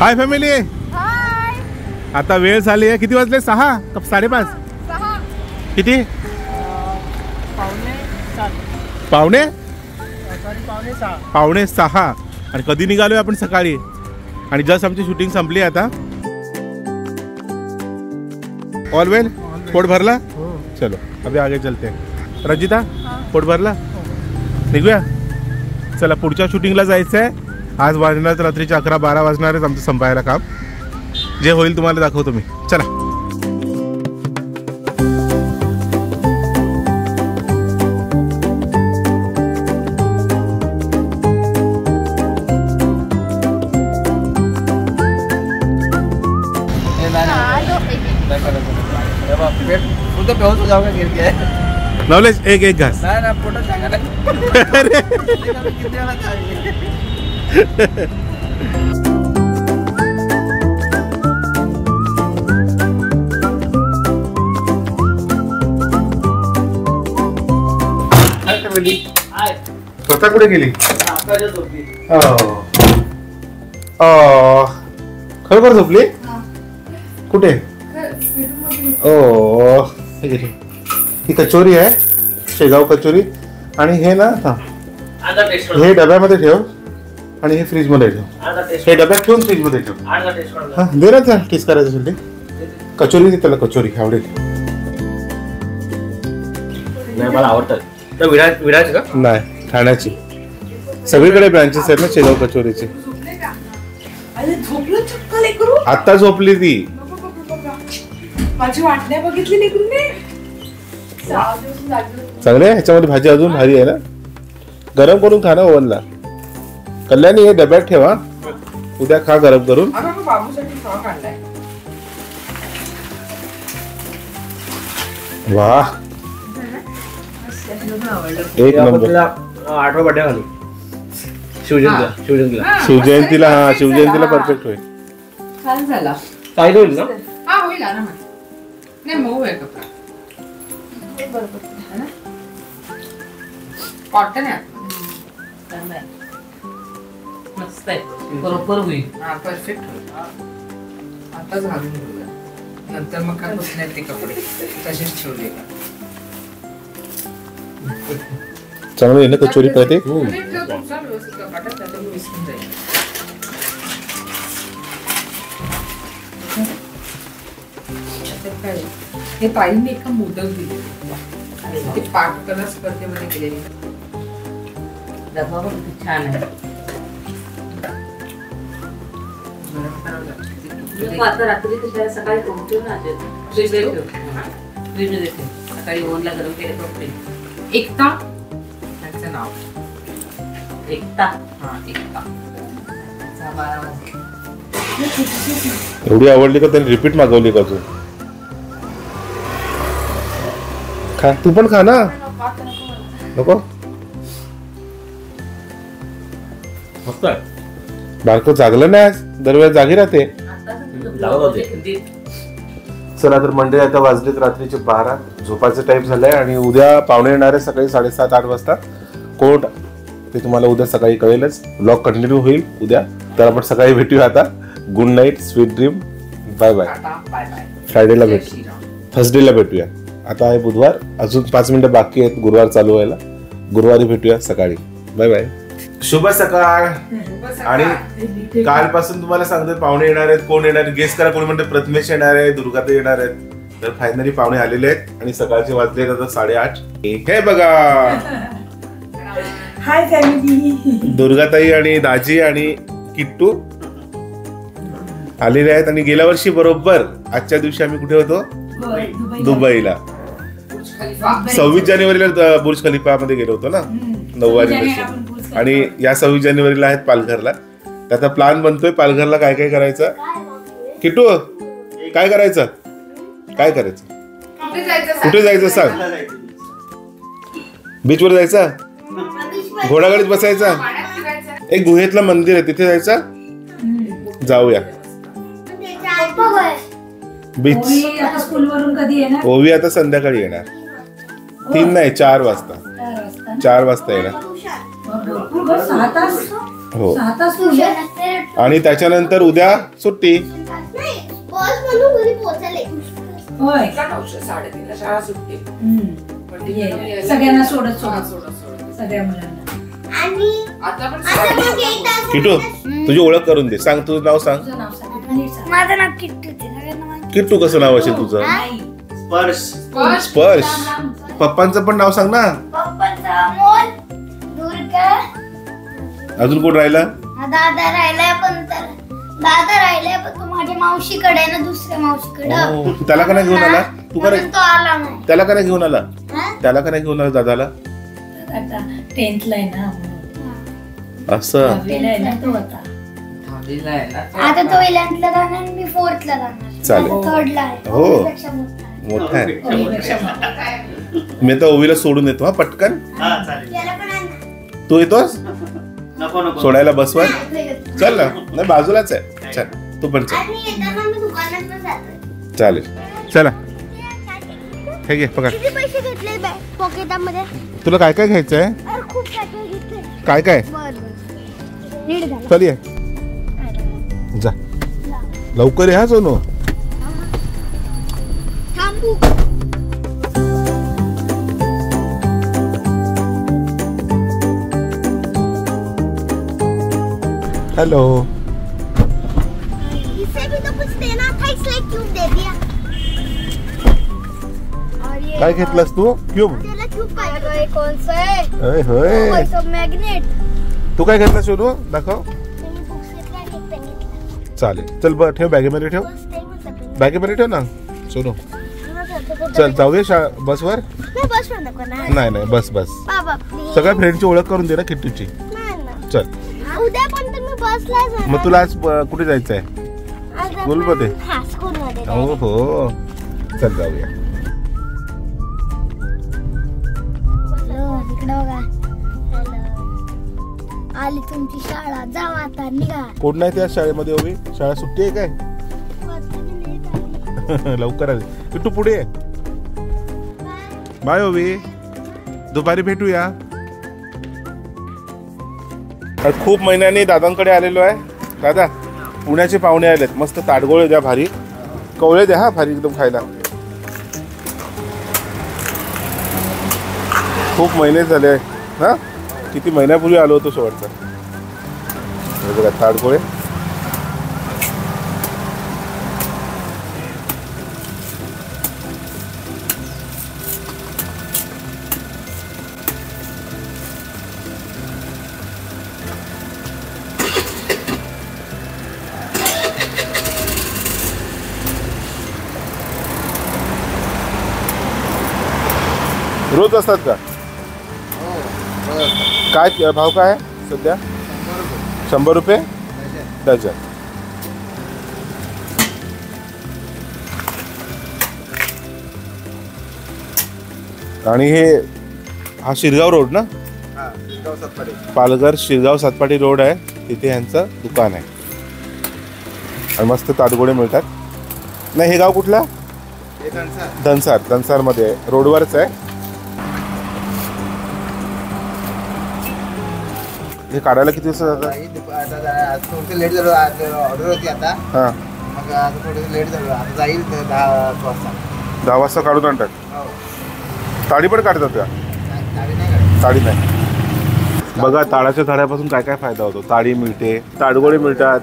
Hi family. हाय. आता वेळ झाली आहे. किती वाजले? 6 का 5:30? 6. किती? पावणे 6. आणि कधी निघालोय आपण? सकाळी. आणि जस्ट आमची शूटिंग संपली आता. ऑल वेल? पोट भरला? चलो अभी आगे चलते हैं. रंजिता पोट भरला? निघूया. चला पुढच्या शूटिंगला जायचं आहे. आज वाजणार रात्रीचे 11-12 वाजणार आहेत आमचं संपायला काम. जे होईल तुम्हाला दाखवतो मी. चला. नवलेश एक घास. स्वतः कुठे गेली? खरोखर झोपली? कुठे? ओ ही कचोरी आहे, शेगाव कचोरी. आणि हे ना हे डब्यामध्ये ठेव आणि हे फ्रीज मध्ये ठेव. हे डब्यात ठेवून फ्रीज मध्ये ठेव. हा दे ना टेस्ट करायचं. कचोरी दे त्याला. कचोरी आवडेल. मला आवडतात. विराज का? नाही, ठाण्याची. सगळीकडे ब्रांचेस आहेत ना शेगाव कचोरीचे. आता झोपली ती. माझी वाट नाही बघितली लेकरूने. चांगले. ह्याच्यामध्ये भाजी अजून भारी आहे ना. गरम करून खा ना ओव्हनला. कल्याणी हे डब्यात ठेवा, उद्या खा गरम करून. वाह एक नंबर. 8वा बर्थडे घालू शिवजयंतीला. हा शिवजयंतीला परफेक्ट होईल. छान झाला. काय होईल ना? हा होईल ना. नाही मऊ आहे कपडा. कॉटन आहे. मस्त आहे. बरोबर होईल. हा परफेक्ट होईल. आता घालून घेऊया. नंतर मग काय होत नाही ते कपडे तसेच ठेवले. चांगलं आहे ना कचोरी पाहिजे. हे ताईने एका मोदक दिले. ते पाककला स्पर्धेमध्ये गेलेली. डबा पण खूप छान आहे. आता रात्री सकाळी पोहोचतो ना. सकाळी ओनला गरम केले. एकता त्याचं नाव. एकता. हा एकता. 12 वाजता. एवढी आवडली का त्याने रिपीट मागवली का तू? खा तू पण खा ना. नको मस्त आहे. बारको जागलं नाही आज. दरवेळेस जागी राहते. चला तर मंडळी आता वाजलेत रात्रीचे 12. झोपायचं टाइम झालाय. आणि उद्या पाहुणे येणार आहे सकाळी 7:30-8 वाजता. कोण ते तुम्हाला उद्या सकाळी कळेलच. ब्लॉग कंटिन्यू होईल उद्या. तर आपण सकाळी भेटूया. आता good night, sweet dream. Bye bye. फ्रायडेला भेटू. थर्सडेला भेटूया. आता आहे बुधवार. अजून 5 मिनिटं बाकी आहेत गुरुवार चालू व्हायला. गुरुवारी भेटूया सकाळी. Bye bye. शुभ सकाळ. आणि कालपासून तुम्हाला सांगतोय पाहुणे येणार आहेत. कोण येणार? गेस करा. कोणी म्हणते प्रथमेश येणार आहे, दुर्गाताई येणार आहेत. तर फायनली पाहुणे आलेले आहेत. आणि सकाळचे वाजले आता 8:30. हे बघा हाय फॅमिली. दुर्गाताई आणि दाजी आणि किट्टू आलेले आहेत. आणि गेल्या वर्षी बरोबर आजच्या दिवशी आम्ही कुठे होतो? दुबईला. 26 जानेवारीला बुर्ज खलिफा मध्ये गेलो होतो ना. 9व्या दिवशी. आणि या 26 जानेवारीला आहेत पालघरला. त्याचा प्लॅन बनतोय पालघरला काय काय करायचं. किट्टू काय करायचं? काय करायचं? कुठे जायचं सांग. बीच वर जायचं? घोडागाडीत बसायचा? एक गुहेतलं मंदिर आहे तिथे जायचं. जाऊया. बीच. ओवी आता संध्याकाळी येणार. 3 नाही 4 वाजता. 4 वाजता येणार. हो. आणि त्याच्यानंतर उद्या सुट्टी. होय साडेतीनला शाळा सुटते. सगळ्यांना सोडत सगळ्या मुलांना. आता पण किटू तुझी ओळख करून दे. सांग तुझं नाव सांग. तुझं नाव सांग. माझं नाव किट्टू. किट्टू कसं नाव असेल तुझं? स्पर्श. पप्पांचं पण नाव सांग ना. पप्पाचा अमोल, दुर्गा, अजून कोण राहिला? दादा राहिलाय पण तो माझ्या मावशीकडे आहे ना, दुसऱ्या मावशीकडे. त्याला का नाही घेऊन आला? तू का म्हणून तो आला नाही. त्याला का नाही घेऊन आला? हा? त्याला का नाही घेऊन आला दादाला? आता 10th ला आहे ना. असं 10वीला आहे ना तो आता. दहावीला आहे ना. आता तो 11th ला जाणार आणि मी 4th ला जाणार. चालेल. 3rd ला आहे. हो. त्यापेक्षा मोठा आहे. मोठा आहे. ओवीपेक्षा मोठा. मी तर ओवीला सोडून येतो. हा पटकन. त्याला पण आहे ना. तू येतोस सोडायला बसवर? चल ना. नाही बाजूलाच आहे. चल तू पण चल. आणि येताना मी दुकानात पण जातोय. चालेल चला. हे घे पकड. किती पैसे घेतले पॉकेटामध्ये? तुला काय काय घ्यायचंय? अरे खूप काय घेतले. काय काय? बरं नीट झालं. चल ये जा लवकर ये. हा सोनू. थांबू. हॅलो. इसे भी तो कुछ देना था इसलिए क्यूब दे दिया. और ये काय घेतलंस तू? क्यूब. त्याला क्यूब पाहिजे. कौन सा है? होय होय. वो सब मैग्नेट. तू काय घेतलं सोनू? दाखव. मी बुक्स घेतला आणि एक पेन घेतला. चालेल चल बरं ठेव. बॅगेमध्ये ठेव. बस ते पण सपन. बॅगेमध्ये ठेव ना सोनू. चल जाऊया बसवर. नाही बस वर नको ना. नाही बस बाबा प्लीज. सगळ्या फ्रेंडची ओळख करून दे ना किट्टूची. नाही ना. चल. उद्या पण तर मी बसला जाणार. मग तुला आज कुठे जायचंय? आज स्कूलमध्ये? आपण- हा स्कूलमध्ये हो हो चल जाऊया. हॅलो इकडे बघा. हॅलो आली तुमची शाळा. जाऊ आता निघा. कोण नाही त्या शाळेमध्ये ओवी? शाळा सुट्टी आहे काय? लवकर आली. किट्टू पुढे ये. बाय ओवी. दुपारी भेटूया. खूप महिन्यांनी दादांकडे आलेलो आहे. दादा पुण्याचे पाहुणे आलेत. मस्त ताडगोळे द्या भारी. कवळे द्या हा भारी एकदम खायला. खूप महिने झाले हा. किती महिन्यापूर्वी आलो होतो शेवटचा. हे बघा ताडगोळे. रोज असतात का? काय भाव काय आहे सध्या? 100 रुपये डझन. आणि हे हा शिरगाव रोड ना? पालघर शिरगाव सातपाटी रोड आहे. तिथे यांचं दुकान आहे. आणि मस्त ताडगोळे मिळतात. नाही हे गाव कुठला? धनसार मध्ये आहे. रोडवरच आहे. हे काढायला किती दिवस जातात? थोडं लेट झालं. ऑर्डर होती आता. हां मग आता थोडं लेट झालं. आता जाईल 10 वाजता. 10 वाजता काढून आणतात. हो. ताडी पण काढतात का? गाडी नाही काढत. ताडी नाही. बघा ताडाच्या झाडापासून काय काय फायदा होतो. ताडी मिळते. ताडगोळे मिळतात.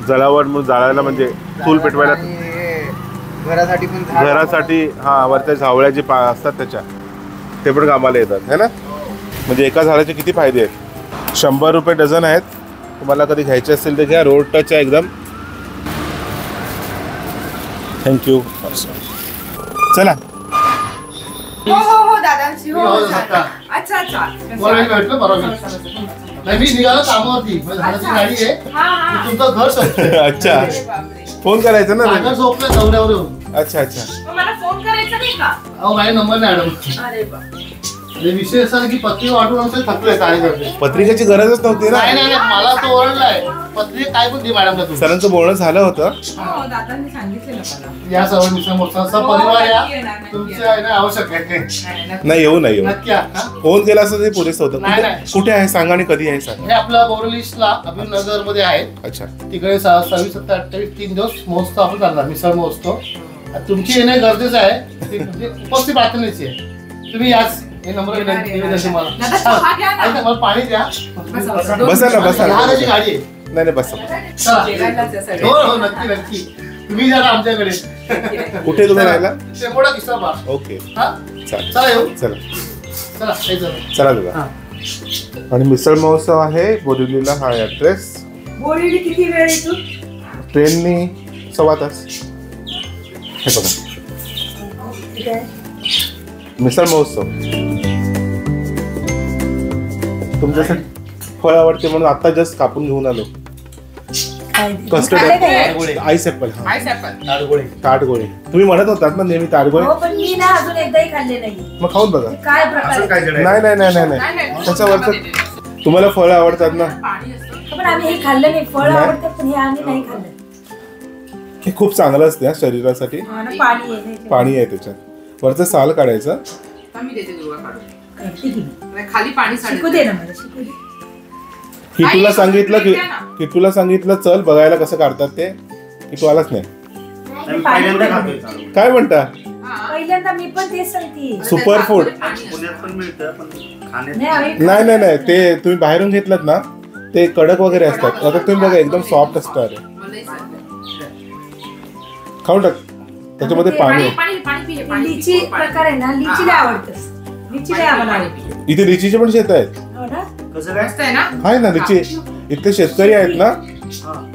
जळावर म्हणून जाळायला म्हणजे चूल पेटवायला. आणि हे घरासाठी पण झाड- घरासाठी हा वरच्या झावळ्या जे असतात त्याच्या ते पण कामाला येतात है ना. म्हणजे एका झाडाचे किती फायदे आहेत. 100 रुपये डझन आहेत. तुम्हाला कधी घ्यायचे असतील तर घ्या. रोड टच आहे एकदम. थँक्यू. चला हो दादांची. हो अच्छा. मी निघालो कामावरती. झाडाची गाडी आहे. तुमचं घर सोडलं. अच्छा. फोन करायचा ना. सागर झोपलं दौऱ्यावर येऊन. अच्छा. मला फोन करायचा नाही का? अहो माझा नंबर नाही मॅडम. अरे बा. आणि विषय असा की पत्रिका वाटून आमचे थकले कार्यकर्ते. पत्रिकेची गरजच नव्हती ना. नाही नाही नाही, मला तो ओरडलाय पत्रिका काय पण दे मॅडमला तुम्ही. सरांचं बोलणं झालं होतं. हो, दादांनी सांगितलेलं मला. या सर्व मिसळ मोठा परिवार या तुमच्या आहे ना आवश्यक आहे. नाही येऊ नाही येऊ. नक्की या, हा? फोन केला असं ते पुरेसं होतं. नाही, नाही. कुठे आहे सांगा आणि कधी आहे सांगा. हे आपलं बोरलिस्टला अभिनगर मध्ये आहे. अच्छा तिकडे 26, 27, 28 3 दिवस महोत्सव आपण करणार मिसळ महोत्सव. तुमची येणे गरजेचं आहे. म्हणजे उपस्थित प्रार्थनेची आहे. तुम्ही याच हे नंबर विनंती मला. दादा, चहा घ्या ना. ऐका, मला पाणी द्या. बसा ना बसा ना. लहानाची गाडी आहे. नाही नाही बसा. चला. जेवायलाच आहे सगळे. हो हो नक्की नक्की. तुम्ही जरा आमच्याकडे. कुठे तुम्ही राहिला? शेपोडा किस्सा बार. ओके हा चालेल. चला येऊ. चला चला हे जरा. चला दादा. आणि मिसळ महोत्सव आहे बोरिवलीला. हा ऍड्रेस. बोरिवली किती वेळ येतो? ट्रेननी 1.25 तास. हे बघा ठीक आहे. मिसळ महोत्सव. तुमच्यासाठी फळ आवडते म्हणून आता जस्ट कापून घेऊन आलो. काय? कस्टर्ड काय काय? Ice apple. हा काय सापड? ताटगोळे. तुम्ही म्हणत होतात ना नेहमी ताटगोळे. हो पण मी ना अजून एकदाही खाल्ले नाही. मग खाऊन बघा. काय प्रकार आहे? नाही नाही नाही नाही नाही त्याच्यावरचं तुम्हाला फळं आवडतात ना. पाणी असतं. पण आम्ही हे खाल्लं नाही. फळ नाही. आवडतात पण हे आम्ही नाही खाल्लं. हे खूप चांगलं असते हा शरीरासाठी. हा ना, पाणी आहे त्याच्यात. पाणी आहे त्याच्यात. वरचं साल काढायचं. आता मी देते दुर्वा काढून. करते की. नाही, खाली पाणी शिकू दे ना मला, शिकू दे. की तुला सांगितलं की तुला सांगितलं चल बघायला कसं काढतात ते की तू आलाच नाही. आम्ही पहिल्यांदा खातोय. काय म्हणता? पहिल्यांदा मी पण तेच सांगते. Super food. पुण्यात पण मिळतं पण खाण्यात नाही आम्ही नाही नाही नाही ते तुम्ही बाहेरून घेतलं ना ते कडक वगैरे असतात. आता तुम्ही बघा एकदम सॉफ्ट असतात. खाऊन टाक. त्याच्यामध्ये पाणी आहे. पाणी पाणी पिले पाणी लिची प्रकार आहे ना, लिची लय आवडतं. लिची लय आम्हाला आवडते. इथे लिचीचे पण शेत आहेत. हो ना? कसं काय? मस्त आहे ना. आहे ना लिची. इथे शेतकरी आहेत ना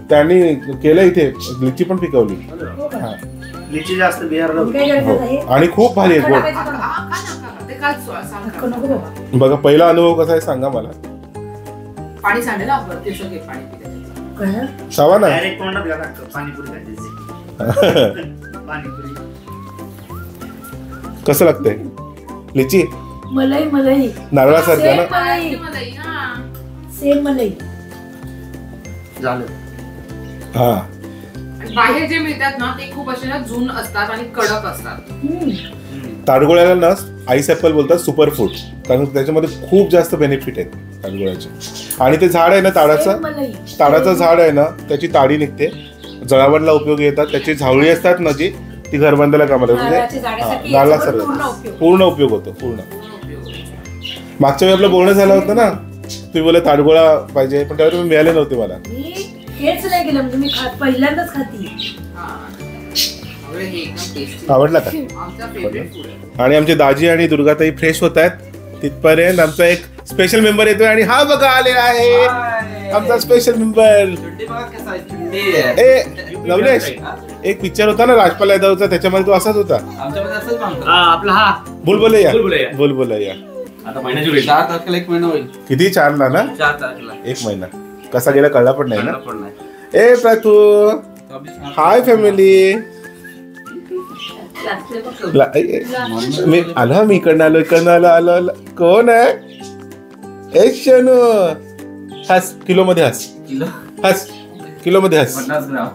त्यांनी केलं इथे लिची पण पिकवली. हो का? हा. लिची जास्त बिहारला मग काय हो. करायचं हे? आणि खूप भारी आहे गोड. खा ना. ते काल सांग नको नको बाबा. बघा पहिला अनुभव कसा आहे सांगा मला. पाणी सांडेल ना वरती असं घे पाणी पिले. कळलं? सावा ना. डायरेक्ट तोंडात घाला पाणीपुरी खायची. पाणीपुरी कसं लागतंय लिची मलाई मलाई. नारळासारखं ना. सेम मलाई. मलाई ना. सेम मलाई. झालं. हा आणि बाहेर जे मिळतात ना ते खूप असे ना जून असतात आणि कडक असतात. ताडगोळ्याला ना आईस ऍपल बोलतात सुपर फूड कारण त्याच्यामध्ये खूप जास्त बेनिफिट आहेत ताडगोळ्याचे. आणि ते झाड आहे ना ताडाचं सेम मलाई. ताडाचं झाड आहे ना त्याची ताडी निघते. जळावरला उपयोगी येतात. त्याची झावळी असतात ना जी ती घर बांधायला कामाला नारळाच्या म्हणजे झाडासाठी नारळा याचा पण सर्व पूर्ण उपयोग. पूर्ण उपयोग होतो पूर्ण. मागच्या वेळी आपलं बोलणं झालं होतं ना तुम्ही बोला ताडगोळा पाहिजे पण त्यावेळी तुम्ही मिळाले नव्हते मला. मी हेच नाही केलं म्हणजे मी पहिल्यांदाच खाती. हा. आवडेल हे एकदम tasty. आवडला का? आमचा favorite food आहे. आणि आमचे दाजी आणि दुर्गाताई फ्रेश होत आहेत. तिथपर्यंत आमचा एक स्पेशल मेंबर येतोय आणि हा बघा आलेला आहे आमचा स्पेशल मेंबर. ए नवलेश एक पिक्चर होता ना राजपाल यादवचा त्याच्यामध्ये तो असाच होता. आपला हा बुलबुलैया. बुलबुलैया. बुलबुलैया. आता महिन्याची होईल. 4 तारखेला 1 महिना होईल. किती 4ला ना 4 तारखेला 1 महिना कसा गेला कळला पण नाही ना. पण नाही. ए प्रातू हाय फॅमिली. मी आलो मी इकडनं आलो कोण आहे. ए शनू हस किलो मध्ये हस किलो हस किलो मध्ये हस 50 ग्राम.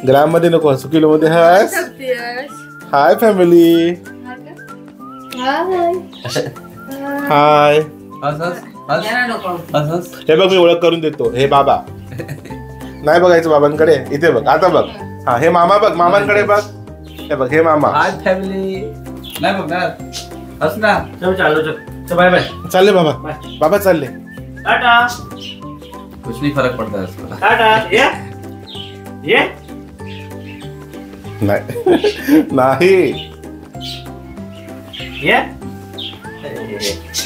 ग्राम मध्ये नको हसू किलो मध्ये हस. Hi family. हाय. हस हस हस याला नको. हस हस. हे बघ मी ओळख करून देतो. हे बाबा नाही बघायचं बाबांकडे इथे बघ आता बघ. हा हे मामा बघ मामांकडे बघ. हे बघ हे मामा. Hi family. नाही बघणार. हस ना. चल चालू चल बाय बाय. चालले बाबा बाबा चालले. टाटा कुछ नहीं फरक पड़ता है उसको. टाटा ये नाही नाही ये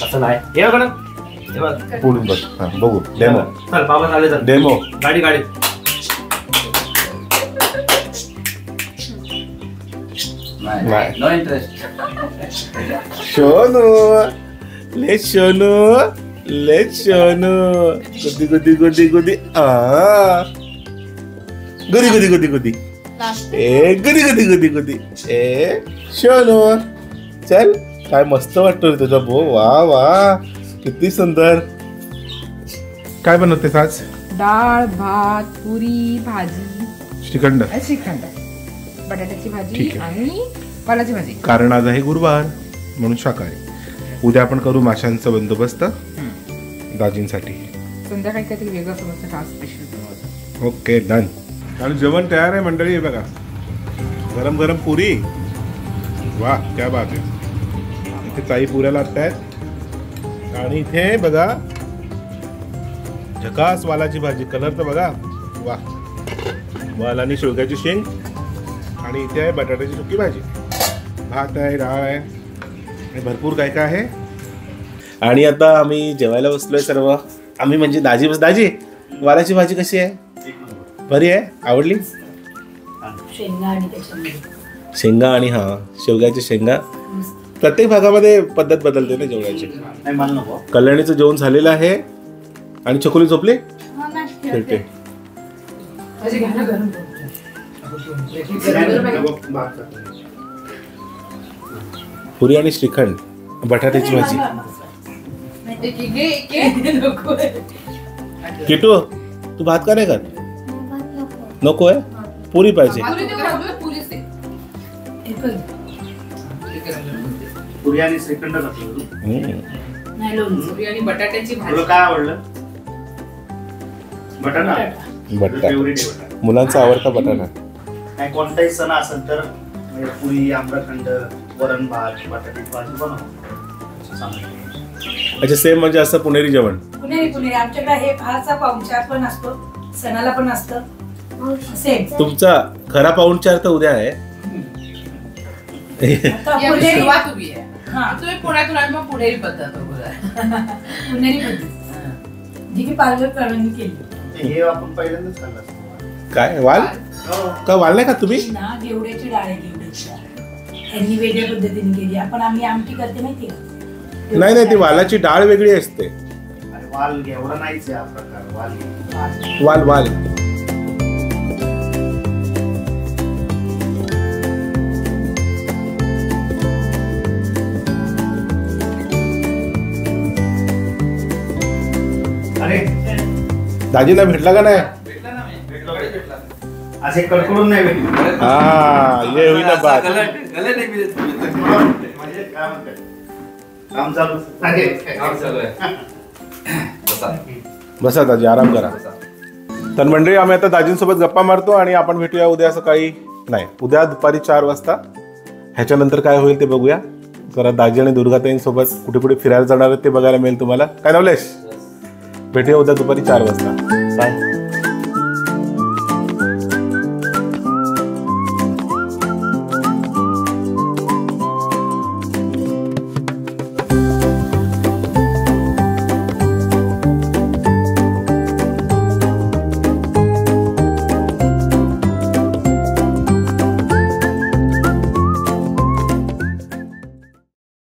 असं नाही ये बघ ना. हे बघ. पुढून बघ हा बघू डेमो चल बाबा चालले चल. डेमो. गाडी नाही. No interest. शोनू ले शोनू ले शोनू गुदी गुदी गुदी गुदी आ गुदी गुदी गुदी गुदी ए गुदी गुदी गुदी गुदी ए शोनू चल काय मस्त वाटतो रे तुझा भो. वा वा किती सुंदर. काय बनवतेस आज? डाळ, भात, पुरी, भाजी, श्रीखंड. श्रीखंड, बटाट्याची भाजी ठीक आहे. आणि वालाची भाजी. कारण आज आहे गुरुवार म्हणून शाकाहारी. उद्या आपण करू माशांचा बंदोबस्त दाजींसाठी. संध्याकाळी काहीतरी वेगळं समजतं का स्पेशल बनवायचं. Okay done. आणि जेवण तयार आहे मंडळी. हे बघा गरम गरम पुरी. वा क्या बात आहे. इथे ताई पुऱ्या लागतायत आणि इथे बघा झकास वालाची भाजी. कलर तर बघा. वा वाल आणि शेवग्याची शेंग आणि इथे आहे बटाट्याची सुकी भाजी. भात आहे, डाळ आहे आणि भरपूर काय काय आहे. आणि आता आम्ही जेवायला बसलोय सर्व. आम्ही म्हणजे दाजी वालाची भाजी कशी आहे? बरी आहे? आवडली? शेंगा आणि त्याच्यामध्ये शेंगा आणि हा शेवग्याची शेंगा. प्रत्येक भागामध्ये पद्धत बदलते ना जेवणाची. नाही मला नको. कल्याणीचं जेवण झालेलं आहे आणि चकोली झोपली. हो ना. खेळते. भाजी घ्या ना गरम पुरी आणि श्रीखंड, बटाट्याची भाजी. किटू तू भात का नाही खात? नको आहे? पुरी पाहिजे. पुरी आणि श्रीखंड घातलं. नाही लोणचं. पुरी आणि बटाट्याची तुला भाजी. काय आवडलं? बटाटा. बटाटा फेवरेट आहे बटाटा. मुलांचा आवडता बटाटा. काय कोणताही सण असेल तर म्हणजे पुरी, आम्रखंड, वरण भात, बटाट्याची भाजी बनव. अच्छा सेम म्हणजे असं पुणेरी जेवण. पुणेरी आमच्याकडे हे फारसा पाहुणचार पण असतो, सणाला पण असतं सेम. तुमचा खरा पाहुणचार तर उद्या आहे. आता या पुणेरी सुरुवात उभी आहे. हा तुम्ही पुण्यातून आले मग पुणेरी पद्धत बघा. पुणेरी पद्धत जी की पालघरकरांनी केली हे आपण पहिल्यांदाच खाल्लं असतं. काय वाल का वाल नाही का तुम्ही? ना. घेवड्याची डाळ आहे, घेवड्याची डाळ यांनी वेगळ्या पद्धतीने केली. आम्ही आमटी करते माहिती का? नाही ती वालाची डाळ वेगळी असते. अरे वाल एवढा नाहीच आहे हा प्रकार. वाल वाल वाल अरे दाजीला भेटला का नाही? असे कडकडून नाही भेटले. हा ये होई ना बात. म्हणजे काय म्हणतात? काम चालू. बसा दाजी आराम करा. तर मंडळी आम्ही आता दाजींसोबत गप्पा मारतो आणि आपण भेटूया उद्या सकाळी. नाही उद्या दुपारी 4 वाजता. ह्याच्यानंतर काय होईल ते बघूया. जरा दाजी आणि दुर्गाताईंसोबत कुठे कुठे फिरायला जाणार आहेत ते बघायला मिळेल तुम्हाला. काय नवलेश? भेटूया उद्या दुपारी 4 वाजता. बाय.